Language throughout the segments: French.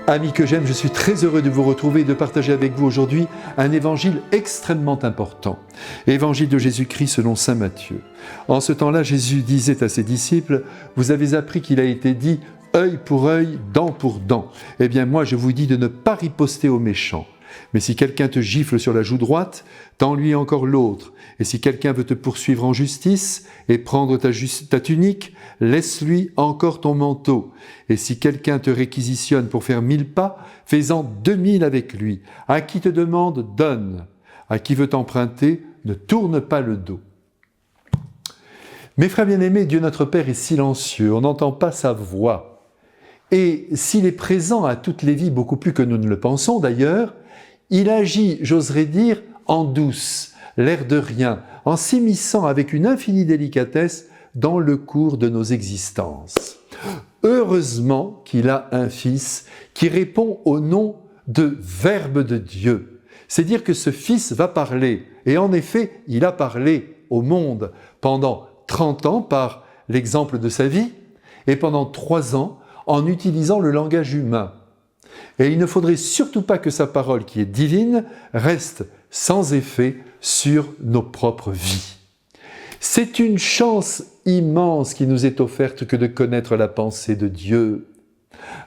Amis que j'aime, je suis très heureux de vous retrouver et de partager avec vous aujourd'hui un évangile extrêmement important. Évangile de Jésus-Christ selon saint Matthieu. En ce temps-là, Jésus disait à ses disciples, « Vous avez appris qu'il a été dit « œil pour œil, dent pour dent ». Eh bien moi, je vous dis de ne pas riposter aux méchants. Mais si quelqu'un te gifle sur la joue droite, tends-lui encore l'autre. Et si quelqu'un veut te poursuivre en justice et prendre ta tunique, laisse-lui encore ton manteau. Et si quelqu'un te réquisitionne pour faire 1000 pas, fais-en 2000 avec lui. À qui te demande, donne. À qui veut t'emprunter, ne tourne pas le dos. Mes frères bien-aimés, Dieu notre Père est silencieux, on n'entend pas sa voix. Et s'il est présent à toutes les vies, beaucoup plus que nous ne le pensons d'ailleurs, il agit, j'oserais dire, en douce, l'air de rien, en s'immisçant avec une infinie délicatesse dans le cours de nos existences. Heureusement qu'il a un Fils qui répond au nom de Verbe de Dieu. C'est dire que ce Fils va parler, et en effet, il a parlé au monde pendant 30 ans par l'exemple de sa vie, et pendant 3 ans en utilisant le langage humain. Et il ne faudrait surtout pas que sa parole, qui est divine, reste sans effet sur nos propres vies. C'est une chance immense qui nous est offerte que de connaître la pensée de Dieu.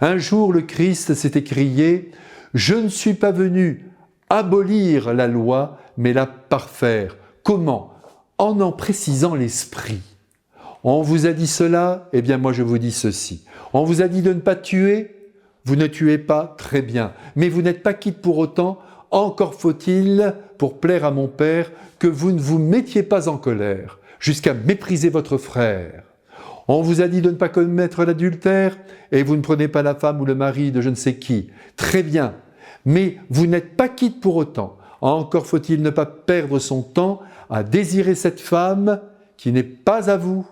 Un jour, le Christ s'est écrié « Je ne suis pas venu abolir la loi, mais la parfaire. » Comment ? En précisant l'esprit. On vous a dit cela, eh bien moi je vous dis ceci. On vous a dit de ne pas tuer, vous ne tuez pas, très bien. Mais vous n'êtes pas quitte pour autant, encore faut-il, pour plaire à mon Père, que vous ne vous mettiez pas en colère, jusqu'à mépriser votre frère. On vous a dit de ne pas commettre l'adultère, et vous ne prenez pas la femme ou le mari de je ne sais qui. Très bien. Mais vous n'êtes pas quitte pour autant. Encore faut-il ne pas perdre son temps à désirer cette femme qui n'est pas à vous,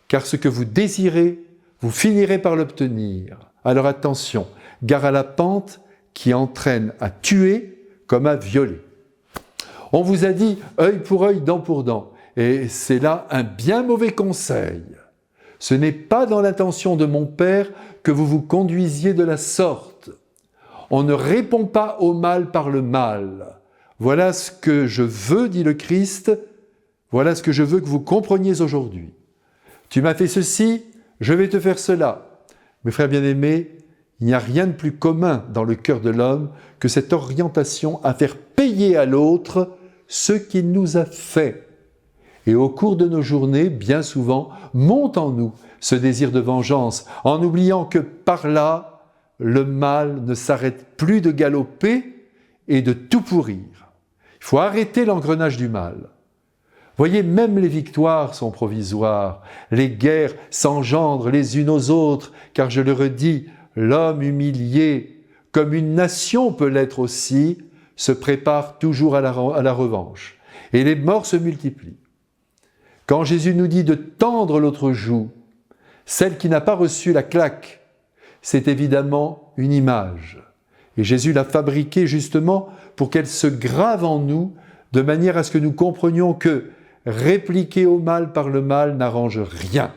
car ce que vous désirez, vous finirez par l'obtenir. Alors attention, gare à la pente qui entraîne à tuer comme à violer. On vous a dit œil pour œil, dent pour dent, et c'est là un bien mauvais conseil. Ce n'est pas dans l'intention de mon Père que vous vous conduisiez de la sorte. On ne répond pas au mal par le mal. Voilà ce que je veux, dit le Christ, voilà ce que je veux que vous compreniez aujourd'hui. Tu m'as fait ceci, je vais te faire cela. Mes frères bien-aimés, il n'y a rien de plus commun dans le cœur de l'homme que cette orientation à faire payer à l'autre ce qu'il nous a fait. Et au cours de nos journées, bien souvent, monte en nous ce désir de vengeance, en oubliant que par là, le mal ne s'arrête plus de galoper et de tout pourrir. Il faut arrêter l'engrenage du mal. Voyez, même les victoires sont provisoires, les guerres s'engendrent les unes aux autres, car je le redis, l'homme humilié, comme une nation peut l'être aussi, se prépare toujours à la revanche. Et les morts se multiplient. Quand Jésus nous dit de tendre l'autre joue, celle qui n'a pas reçu la claque, c'est évidemment une image. Et Jésus l'a fabriquée justement pour qu'elle se grave en nous, de manière à ce que nous comprenions que répliquer au mal par le mal n'arrange rien.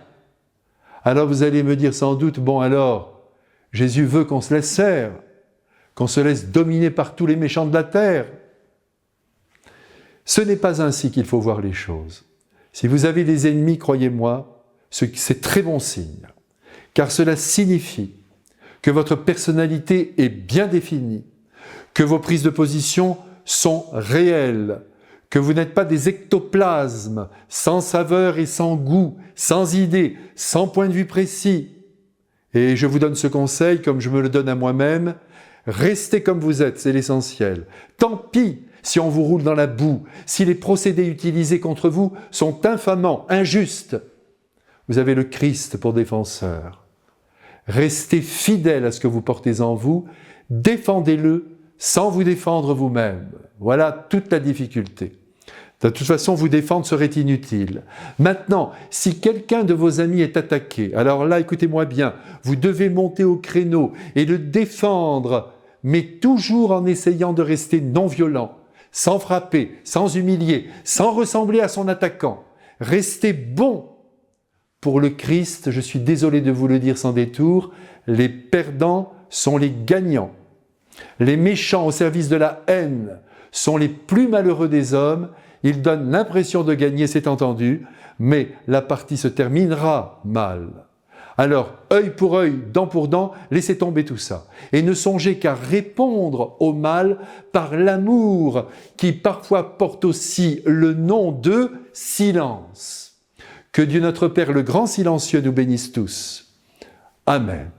Alors vous allez me dire sans doute, bon alors, Jésus veut qu'on se laisse faire, qu'on se laisse dominer par tous les méchants de la terre. Ce n'est pas ainsi qu'il faut voir les choses. Si vous avez des ennemis, croyez-moi, c'est très bon signe, car cela signifie que votre personnalité est bien définie, que vos prises de position sont réelles, que vous n'êtes pas des ectoplasmes, sans saveur et sans goût, sans idée, sans point de vue précis. Et je vous donne ce conseil, comme je me le donne à moi-même, restez comme vous êtes, c'est l'essentiel. Tant pis si on vous roule dans la boue, si les procédés utilisés contre vous sont infamants, injustes. Vous avez le Christ pour défenseur. Restez fidèle à ce que vous portez en vous, défendez-le sans vous défendre vous-même. Voilà toute la difficulté. De toute façon, vous défendre serait inutile. Maintenant, si quelqu'un de vos amis est attaqué, alors là, écoutez-moi bien, vous devez monter au créneau et le défendre, mais toujours en essayant de rester non violent, sans frapper, sans humilier, sans ressembler à son attaquant. Restez bon. Pour le Christ, je suis désolé de vous le dire sans détour, les perdants sont les gagnants. Les méchants au service de la haine sont les plus malheureux des hommes. Ils donnent l'impression de gagner, c'est entendu, mais la partie se terminera mal. Alors, œil pour œil, dent pour dent, laissez tomber tout ça. Et ne songez qu'à répondre au mal par l'amour, qui parfois porte aussi le nom de silence. Que Dieu notre Père, le grand silencieux, nous bénisse tous. Amen.